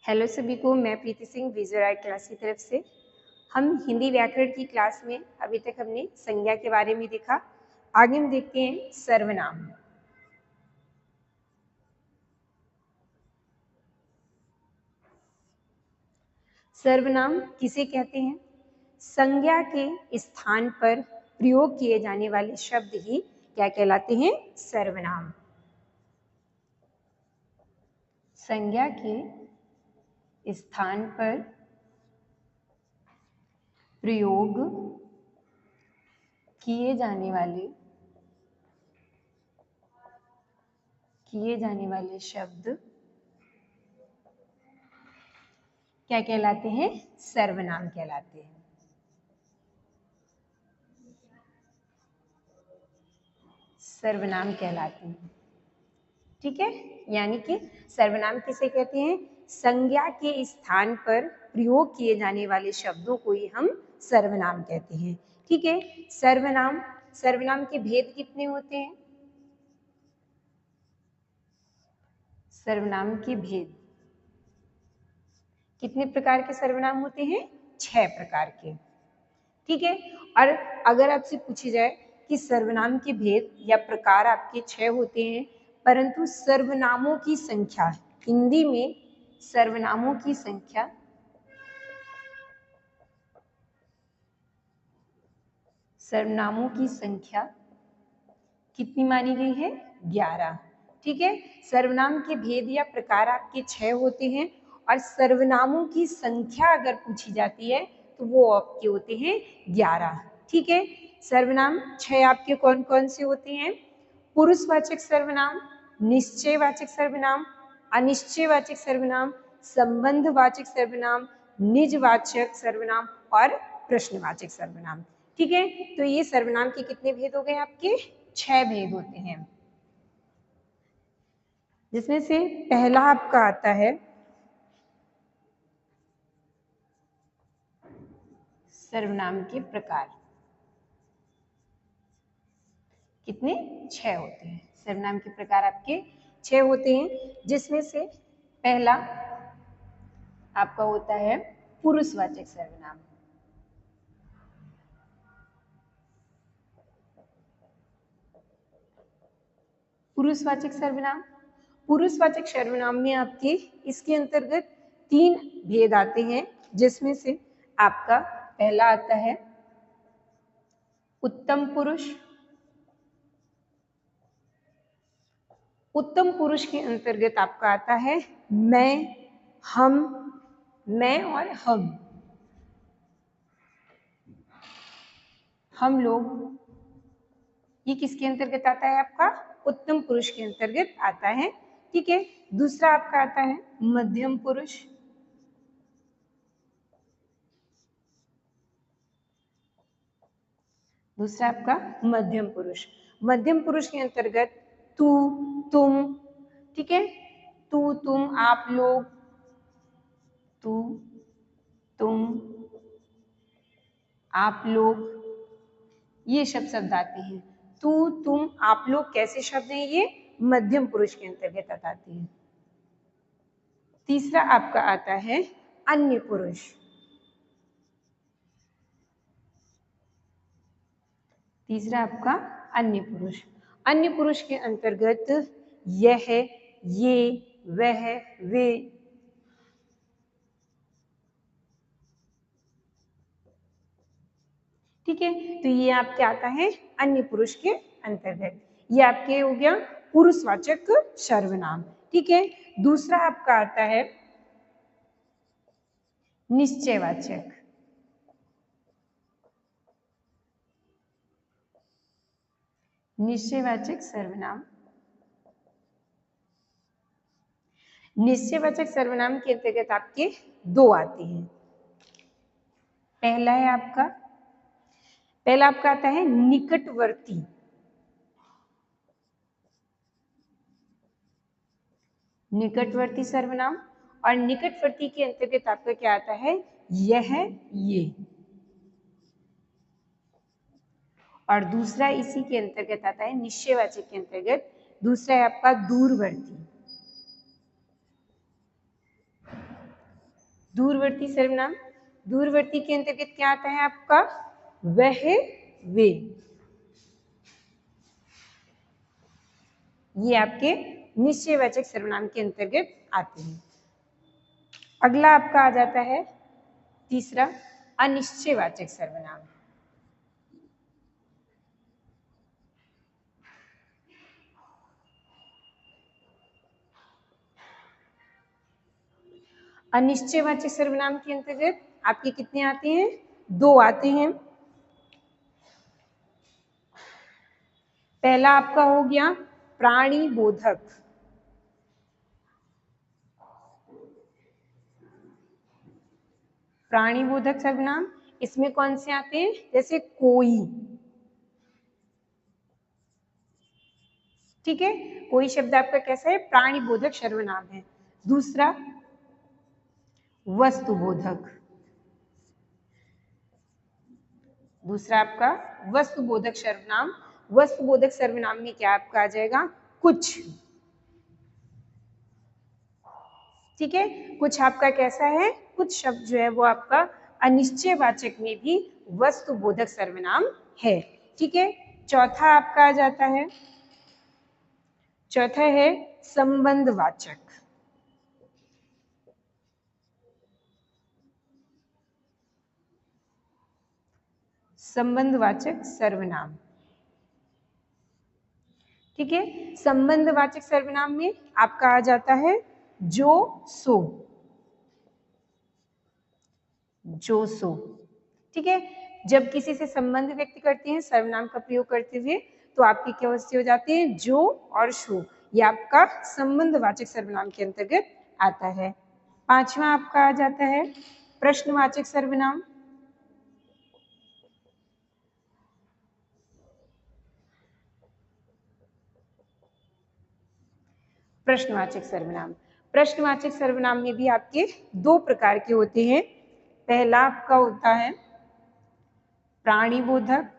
Hello सभी को, मैं प्रीति सिंह विजुअल आर्ट क्लास की तरफ से। हम हिंदी व्याकरण की क्लास में अभी तक हमने संज्ञा के बारे में देखा। आगे हम देखते हैं सर्वनाम। सर्वनाम किसे कहते हैं? संज्ञा के स्थान पर प्रयोग किए जाने वाले शब्द ही क्या कहलाते हैं? सर्वनाम। संज्ञा के स्थान पर प्रयोग किए जाने वाले शब्द क्या कहलाते हैं? सर्वनाम कहलाते हैं। सर्वनाम कहलाते हैं। ठीक है, यानी कि सर्वनाम किसे कहते हैं? संज्ञा के स्थान पर प्रयोग किए जाने वाले शब्दों को ही हम सर्वनाम कहते हैं। ठीक है, सर्वनाम के भेद कितने होते हैं? सर्वनाम के भेद कितने प्रकार के सर्वनाम होते हैं? 6 प्रकार के। ठीक है, और अगर आपसे पूछी जाए कि सर्वनाम के भेद या प्रकार आपके 6 होते हैं, परंतु सर्वनामों की संख्या, हिंदी में सर्वनामों की संख्या कितनी मानी गई है? 11। ठीक है, सर्वनाम के भेद या प्रकार आपके 6 होते हैं, और सर्वनामों की संख्या अगर पूछी जाती है तो वो आपके होते हैं 11। ठीक है, सर्वनाम 6 आपके कौन कौन से होते हैं? पुरुषवाचक सर्वनाम, निश्चयवाचक सर्वनाम, अनिश्चयवाचक सर्वनाम, संबंधवाचक सर्वनाम, निजवाचक सर्वनाम और प्रश्नवाचक सर्वनाम। ठीक है, तो ये सर्वनाम के कितने भेद हो गए? आपके 6 भेद होते हैं, जिसमें से पहला आपका आता है सर्वनाम के प्रकार। कितने? 6 होते हैं। सर्वनाम के प्रकार आपके 6 होते हैं, जिसमें से पहला आपका होता है पुरुषवाचक सर्वनाम। पुरुषवाचक सर्वनाम में आपके इसके अंतर्गत 3 भेद आते हैं, जिसमें से आपका पहला आता है उत्तम पुरुष। उत्तम पुरुष के अंतर्गत आपका आता है मैं, हम, मैं और हम लोग। ये किसके अंतर्गत आता है? आपका उत्तम पुरुष के अंतर्गत आता है। ठीक है, दूसरा आपका आता है मध्यम पुरुष। दूसरा आपका मध्यम पुरुष के अंतर्गत तू, तुम। ठीक है, तू, तुम, आप लोग, तू, तुम, आप लोग, ये शब्द आते हैं। तू, तुम, आप लोग कैसे शब्द हैं? ये मध्यम पुरुष के अंतर्गत आते हैं। तीसरा आपका आता है अन्य पुरुष। तीसरा आपका अन्य पुरुष के अंतर्गत यह, ये, वह, वे। ठीक है, तो ये आपके आता है अन्य पुरुष के अंतर्गत। ये आपके हो गया पुरुषवाचक सर्वनाम। ठीक है, दूसरा आपका आता है निश्चयवाचक। निश्चयवाचक सर्वनाम। निश्चयवाचक सर्वनाम के अंतर्गत आपके 2 आते हैं। पहला आपका आता है निकटवर्ती। निकटवर्ती सर्वनाम, और निकटवर्ती के अंतर्गत आपका क्या आता है? यह, ये। और दूसरा इसी के अंतर्गत आता है, निश्चयवाचक के अंतर्गत दूसरा है आपका दूरवर्ती। दूरवर्ती सर्वनाम, दूरवर्ती के अंतर्गत क्या आता है आपका? वह, वे। ये आपके निश्चयवाचक सर्वनाम के अंतर्गत आते हैं। अगला आपका आ जाता है तीसरा, अनिश्चयवाचक सर्वनाम। अनिश्चयवाचक सर्वनाम के अंतर्गत आपके कितने आते हैं? 2 आते हैं। पहला आपका हो गया प्राणी बोधक। प्राणी बोधक सर्वनाम, इसमें कौन से आते हैं? जैसे कोई, ठीक है, कोई शब्द आपका कैसा है? प्राणी बोधक सर्वनाम है। दूसरा वस्तुबोधक, दूसरा आपका वस्तुबोधक सर्वनाम। वस्तुबोधक सर्वनाम में क्या आपका आ जाएगा? कुछ, ठीक है। कुछ आपका कैसा है? कुछ शब्द जो है वो आपका अनिश्चयवाचक में भी वस्तुबोधक सर्वनाम है, ठीक है। चौथा आपका आ जाता है, चौथा है संबंधवाचक। संबंधवाचक सर्वनाम, ठीक है। संबंधवाचक सर्वनाम में आपका आ जाता है जो, सो, जो, सो, ठीक है। जब किसी से संबंध व्यक्त करते हैं सर्वनाम का प्रयोग करते हुए तो आपके क्या वस्तु हो जाते हैं? जो और सो। ये आपका संबंधवाचक सर्वनाम के अंतर्गत आता है। पांचवा आपका आ जाता है प्रश्नवाचक सर्वनाम। प्रश्नवाचक सर्वनाम, प्रश्नवाचक सर्वनाम में भी आपके 2 प्रकार के होते हैं। पहला आपका होता है प्राणीबोधक,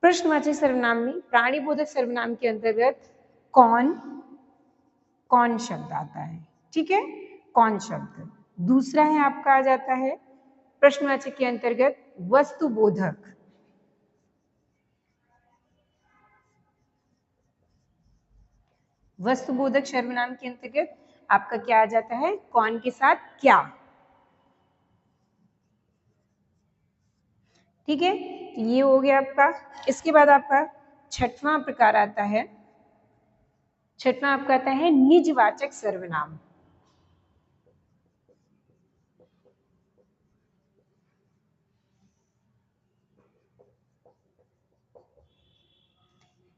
प्रश्नवाचक सर्वनाम में प्राणीबोधक सर्वनाम के अंतर्गत कौन, कौन शब्द आता है, ठीक है, कौन शब्द। दूसरा है आपका आ जाता है प्रश्नवाचक के अंतर्गत वस्तुबोधक। वस्तुबोधक सर्वनाम के अंतर्गत आपका क्या आ जाता है? कौन के साथ क्या, ठीक है। तो ये हो गया आपका। इसके बाद आपका छठवां प्रकार आता है, छठवां आपका आता है निजवाचक सर्वनाम।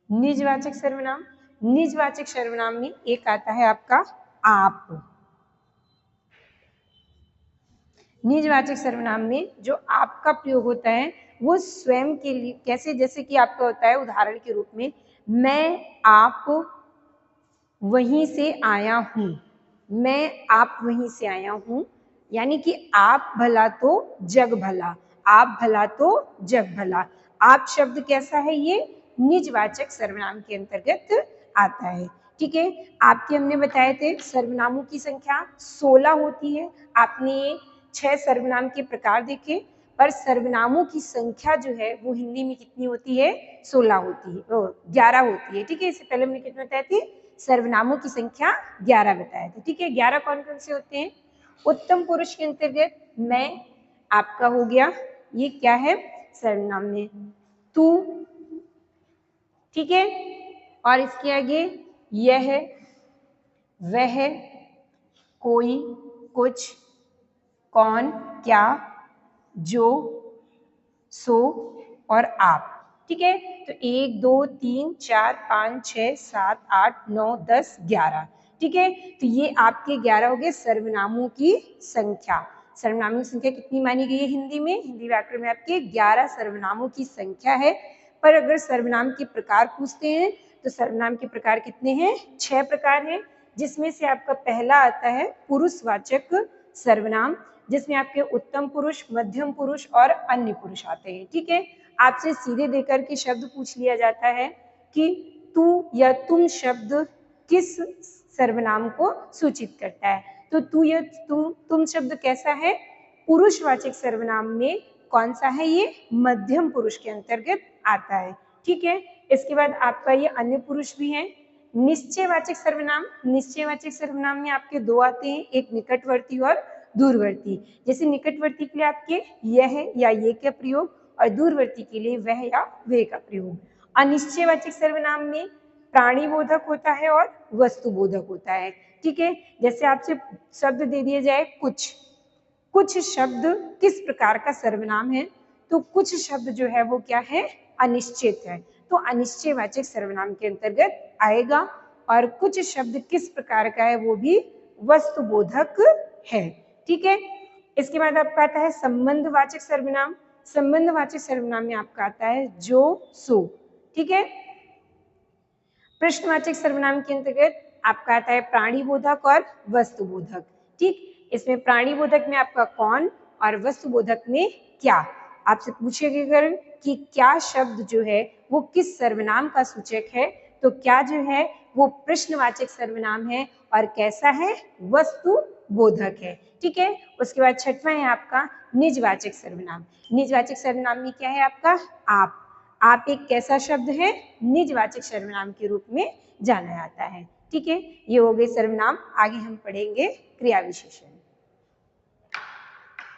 निजवाचक सर्वनाम, निजवाचक सर्वनाम में एक आता है आपका आप। निजवाचक सर्वनाम में जो आपका प्रयोग होता है वो स्वयं के लिए, कैसे? जैसे कि आपका होता है उदाहरण के रूप में, मैं आप वहीं से आया हूं, मैं आप वहीं से आया हूं, यानी कि आप भला तो जग भला, आप भला तो जग भला। आप शब्द कैसा है? ये निजवाचक सर्वनाम के अंतर्गत आता है, ठीक है। आपके हमने बताए थे सर्वनामों की संख्या 16 होती है। आपने 6 सर्वनाम के प्रकार देखे, पर सर्वनामों की संख्या जो है वो हिंदी में कितनी होती है? 16 होती है, 11 होती है, ठीक है। इससे पहले हमने कितना बताए थे? सर्वनामों की संख्या 11 बताया था, ठीक है। 11 कौन कौन से होते हैं? उत्तम पुरुष के अंतर्गत मैं आपका हो गया, ये क्या है? सर्वनाम में तू, ठीक है। और इसके आगे यह, वह, कोई, कुछ, कौन, क्या, जो, सो और आप, ठीक है। तो 1 2 3 4 5 6 7 8 9 10 11, ठीक है। तो ये आपके 11 हो गए सर्वनामों की संख्या। सर्वनामों की संख्या कितनी मानी गई है हिंदी में? हिंदी व्याकरण में आपके 11 सर्वनामों की संख्या है। पर अगर सर्वनाम के प्रकार पूछते हैं तो सर्वनाम के प्रकार कितने हैं? 6 प्रकार हैं, जिसमें से आपका पहला आता है पुरुषवाचक सर्वनाम, जिसमें आपके उत्तम पुरुष, मध्यम पुरुष और अन्य पुरुष आते हैं, ठीक है। आपसे सीधे देकर के शब्द पूछ लिया जाता है कि तू या तुम शब्द किस सर्वनाम को सूचित करता है। तो तुम शब्द कैसा है, पुरुषवाचक सर्वनाम में कौन सा है, ये मध्यम पुरुष के अंतर्गत आता है। ठीक है, इसके बाद आपका ये अन्य पुरुष भी है। निश्चयवाचक सर्वनाम, निश्चयवाचक सर्वनाम में आपके दो आते हैं, एक निकटवर्ती और दूरवर्ती। जैसे निकटवर्ती के लिए आपके यह या ये का प्रयोग और दूरवर्ती के लिए वह या वे का प्रयोग। अनिश्चयवाचक सर्वनाम में प्राणीबोधक होता है और वस्तुबोधक होता है। ठीक है, जैसे आपसे शब्द दे दिया जाए कुछ, कुछ शब्द किस प्रकार का सर्वनाम है, तो कुछ शब्द जो है वो क्या है, अनिश्चित है, तो अनिश्चयवाचक सर्वनाम के अंतर्गत आएगा। और कुछ शब्द किस प्रकार का है, वो भी वस्तुबोधक है। ठीक है, इसके बाद आपका आता है संबंधवाचक सर्वनाम। संबंधवाचक सर्वनाम में आपका आता है जो सो। ठीक है, प्रश्नवाचक सर्वनाम के अंतर्गत आपका आता है प्राणीबोधक और वस्तुबोधक। ठीक, इसमें प्राणीबोधक में आपका कौन और वस्तुबोधक में क्या। आपसे पूछेगा कि क्या शब्द जो है वो किस सर्वनाम का सूचक है, तो क्या जो है वो प्रश्नवाचक सर्वनाम है और कैसा है, वस्तुबोधक है। ठीक है, उसके बाद छठवां है आपका निजवाचक सर्वनाम। निजवाचक सर्वनाम में क्या है आपका आप एक कैसा शब्द है, निजवाचक सर्वनाम के रूप में जाना जाता है। ठीक है, ये हो गए सर्वनाम। आगे हम पढ़ेंगे क्रिया विशेषण।